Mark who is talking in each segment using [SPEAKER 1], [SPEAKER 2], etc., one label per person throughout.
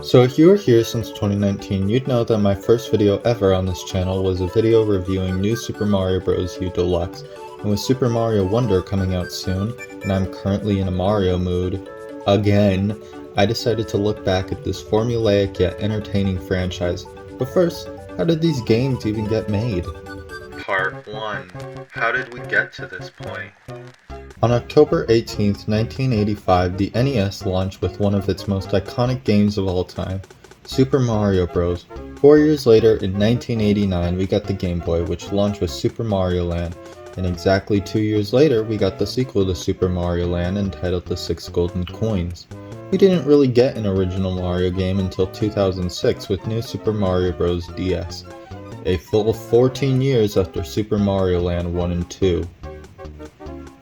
[SPEAKER 1] So if you were here since 2019, you'd know that my first video ever on this channel was a video reviewing New Super Mario Bros. U Deluxe, and with Super Mario Wonder coming out soon, and I'm currently in a Mario mood, again, I decided to look back at this formulaic yet entertaining franchise. But first, how did these games even get made? Part 1. How did we get to this point? On October 18, 1985, the NES launched with one of its most iconic games of all time, Super Mario Bros. 4 years later, in 1989, we got the Game Boy, which launched with Super Mario Land, and exactly 2 years later, we got the sequel to Super Mario Land entitled The Six Golden Coins. We didn't really get an original Mario game until 2006 with New Super Mario Bros. DS, a full 14 years after Super Mario Land 1 and 2.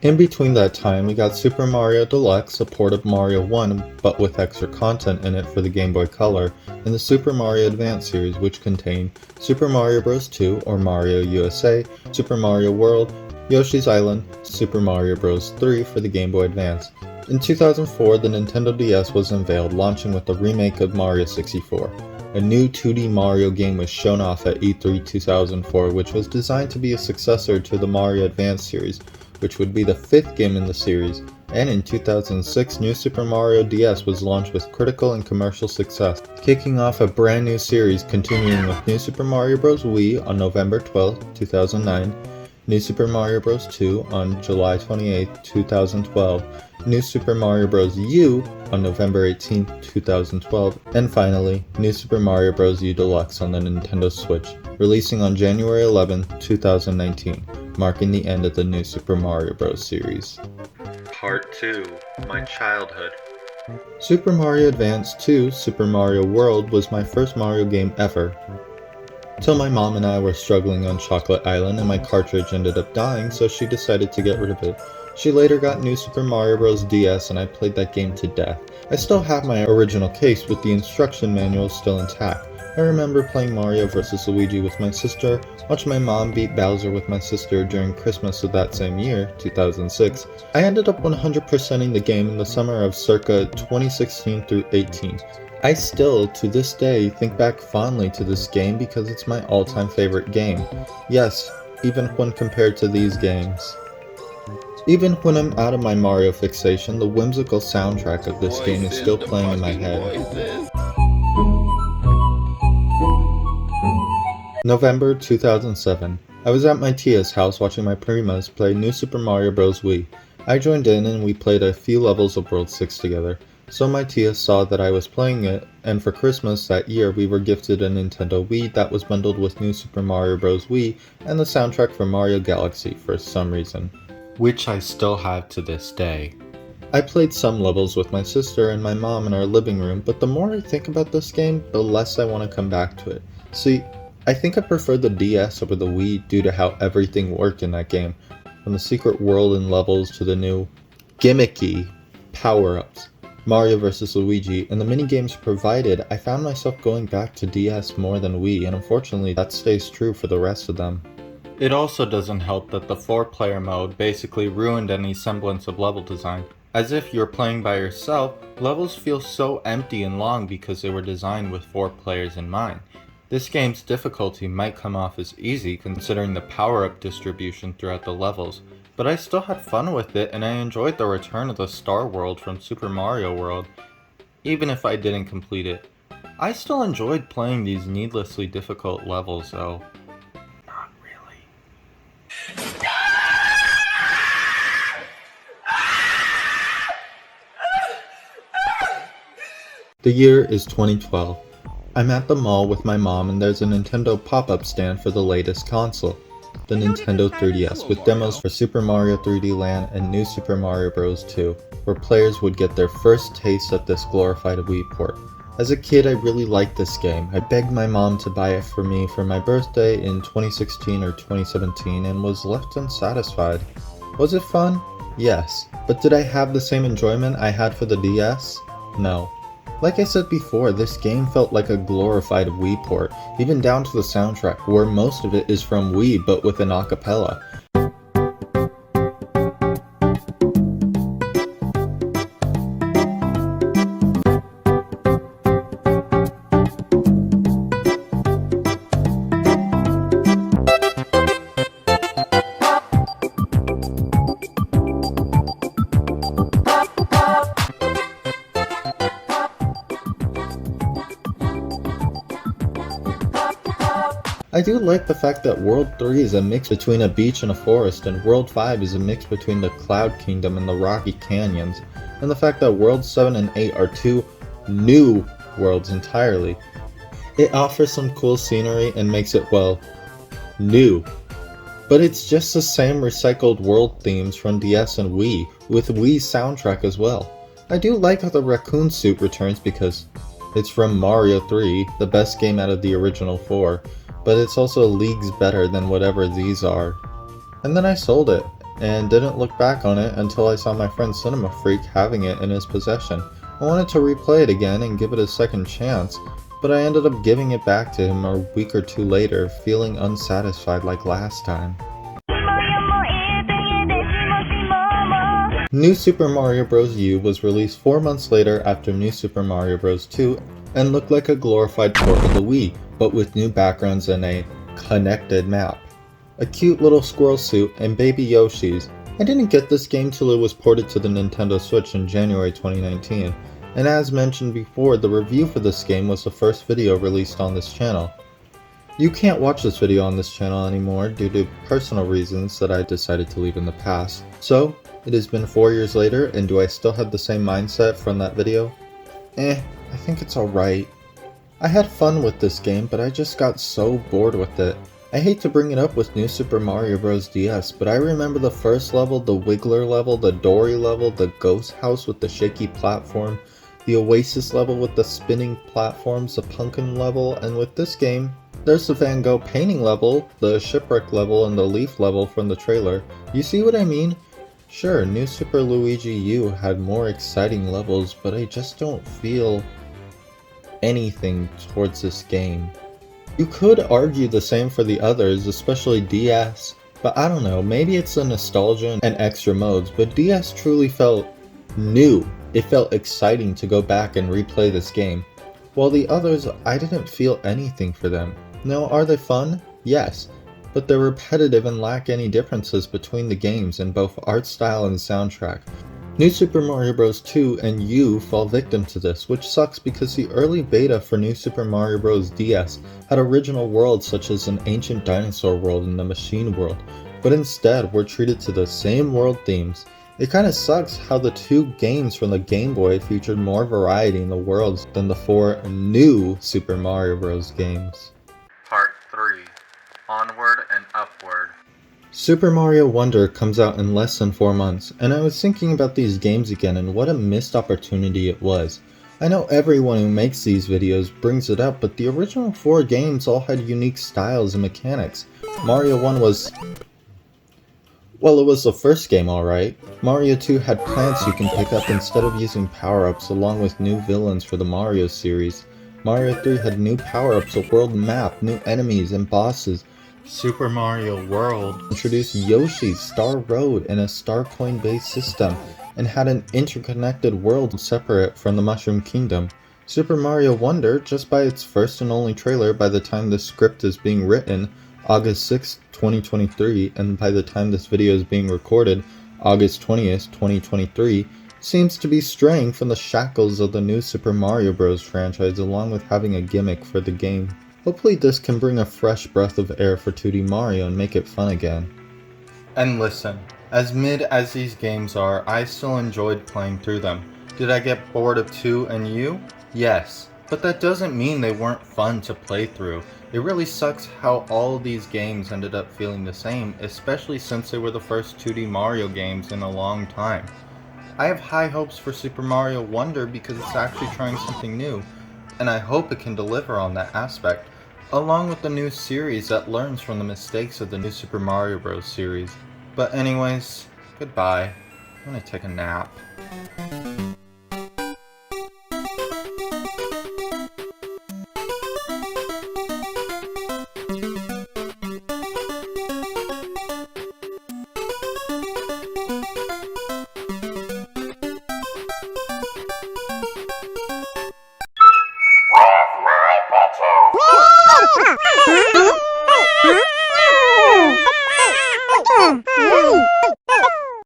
[SPEAKER 1] In between that time, we got Super Mario Deluxe, a port of Mario 1 but with extra content in it for the Game Boy Color, and the Super Mario Advance series, which contained Super Mario Bros. 2 or Mario USA, Super Mario World, Yoshi's Island, Super Mario Bros. 3 for the Game Boy Advance. In 2004, the Nintendo DS was unveiled, launching with a remake of Mario 64. A new 2D Mario game was shown off at E3 2004, which was designed to be a successor to the Mario Advance series, which would be the 5th game in the series, and in 2006, New Super Mario DS was launched with critical and commercial success, kicking off a brand new series continuing with New Super Mario Bros. Wii on November 12, 2009, New Super Mario Bros. 2 on July 28, 2012, New Super Mario Bros. U on November 18, 2012, and finally, New Super Mario Bros. U Deluxe on the Nintendo Switch, releasing on January 11, 2019. Marking the end of the New Super Mario Bros. Series. Part 2. My childhood. Super Mario Advance 2 Super Mario World was my first Mario game ever. Till my mom and I were struggling on Chocolate Island and my cartridge ended up dying, so she decided to get rid of it. She later got New Super Mario Bros. DS and I played that game to death. I still have my original case with the instruction manual still intact. I remember playing Mario vs. Luigi with my sister, watching my mom beat Bowser with my sister during Christmas of that same year, 2006. I ended up 100%ing the game in the summer of circa 2016 through 18. I still, to this day, think back fondly to this game because it's my all-time favorite game. Yes, even when compared to these games. Even when I'm out of my Mario fixation, the whimsical soundtrack of this game is still playing in my head. November 2007. I was at my tia's house watching my primas play New Super Mario Bros. Wii. I joined in and we played a few levels of World 6 together. So my tia saw that I was playing it, and for Christmas that year we were gifted a Nintendo Wii that was bundled with New Super Mario Bros. Wii and the soundtrack for Mario Galaxy for some reason, which I still have to this day. I played some levels with my sister and my mom in our living room, but the more I think about this game, the less I want to come back to it. See, I think I prefer the DS over the Wii due to how everything worked in that game, from the secret world and levels to the new, gimmicky power-ups, Mario vs. Luigi, and the minigames provided. I found myself going back to DS more than Wii, and unfortunately that stays true for the rest of them. It also doesn't help that the 4-player mode basically ruined any semblance of level design. As if you're playing by yourself, levels feel so empty and long because they were designed with 4 players in mind. This game's difficulty might come off as easy considering the power-up distribution throughout the levels, but I still had fun with it and I enjoyed the return of the Star World from Super Mario World, even if I didn't complete it. I still enjoyed playing these needlessly difficult levels though. Not really. The year is 2012. I'm at the mall with my mom and there's a Nintendo pop-up stand for the latest console, the Nintendo 3DS, with demos for Super Mario 3D Land and New Super Mario Bros. 2, where players would get their first taste of this glorified Wii port. As a kid, I really liked this game. I begged my mom to buy it for me for my birthday in 2016 or 2017 and was left unsatisfied. Was it fun? Yes. But did I have the same enjoyment I had for the DS? No. Like I said before, this game felt like a glorified Wii port, even down to the soundtrack, where most of it is from Wii but with an acapella. I do like the fact that World 3 is a mix between a beach and a forest, and World 5 is a mix between the Cloud Kingdom and the Rocky Canyons, and the fact that Worlds 7 and 8 are two new worlds entirely. It offers some cool scenery and makes it, well, new. But it's just the same recycled world themes from DS and Wii, with Wii's soundtrack as well. I do like how the raccoon suit returns because it's from Mario 3, the best game out of the original 4, but it's also leagues better than whatever these are. And then I sold it, and didn't look back on it until I saw my friend Cinema Freak having it in his possession. I wanted to replay it again and give it a second chance, but I ended up giving it back to him a week or two later, feeling unsatisfied like last time. New Super Mario Bros. U was released 4 months later after New Super Mario Bros. 2 and looked like a glorified port of the Wii, but with new backgrounds and a connected map. A cute little squirrel suit and baby Yoshis. I didn't get this game till it was ported to the Nintendo Switch in January 2019, and as mentioned before, the review for this game was the first video released on this channel. You can't watch this video on this channel anymore due to personal reasons that I decided to leave in the past. So, it has been 4 years later, and do I still have the same mindset from that video? I think it's alright. I had fun with this game, but I just got so bored with it. I hate to bring it up with New Super Mario Bros. DS, but I remember the first level, the Wiggler level, the Dory level, the Ghost House with the shaky platform, the Oasis level with the spinning platforms, the Pumpkin level, and with this game, there's the Van Gogh painting level, the Shipwreck level, and the Leaf level from the trailer. You see what I mean? Sure, New Super Luigi U had more exciting levels, but I just don't feel anything towards this game. You could argue the same for the others, especially DS, but I don't know, maybe it's the nostalgia and extra modes, but DS truly felt new. It felt exciting to go back and replay this game. While the others, I didn't feel anything for them. Now, are they fun? Yes, but they're repetitive and lack any differences between the games in both art style and soundtrack. New Super Mario Bros. 2 and U fall victim to this, which sucks because the early beta for New Super Mario Bros. DS had original worlds such as an ancient dinosaur world and a machine world, but instead we're treated to the same world themes. It kinda sucks how the 2 games from the Game Boy featured more variety in the worlds than the 4 new Super Mario Bros. Games. Part 3. Onward and Upward. Super Mario Wonder comes out in less than 4 months, and I was thinking about these games again and what a missed opportunity it was. I know everyone who makes these videos brings it up, but the original 4 games all had unique styles and mechanics. Mario 1 was... well, it was the first game alright. Mario 2 had plants you can pick up instead of using power-ups, along with new villains for the Mario series. Mario 3 had new power-ups, a world map, new enemies and bosses. Super Mario World introduced Yoshi's Star Road and a Star Coin based system, and had an interconnected world separate from the Mushroom Kingdom. Super Mario Wonder, just by its first and only trailer by the time this script is being written, August 6th, 2023, and by the time this video is being recorded, August 20th, 2023, seems to be straying from the shackles of the new Super Mario Bros. Franchise, along with having a gimmick for the game. Hopefully this can bring a fresh breath of air for 2D Mario and make it fun again. And listen, as mid as these games are, I still enjoyed playing through them. Did I get bored of 2 and U? Yes, but that doesn't mean they weren't fun to play through. It really sucks how all of these games ended up feeling the same, especially since they were the first 2D Mario games in a long time. I have high hopes for Super Mario Wonder because it's actually trying something new, and I hope it can deliver on that aspect, along with the new series that learns from the mistakes of the new Super Mario Bros. Series. But anyways, goodbye. I'm gonna take a nap.
[SPEAKER 2] Where's my picture?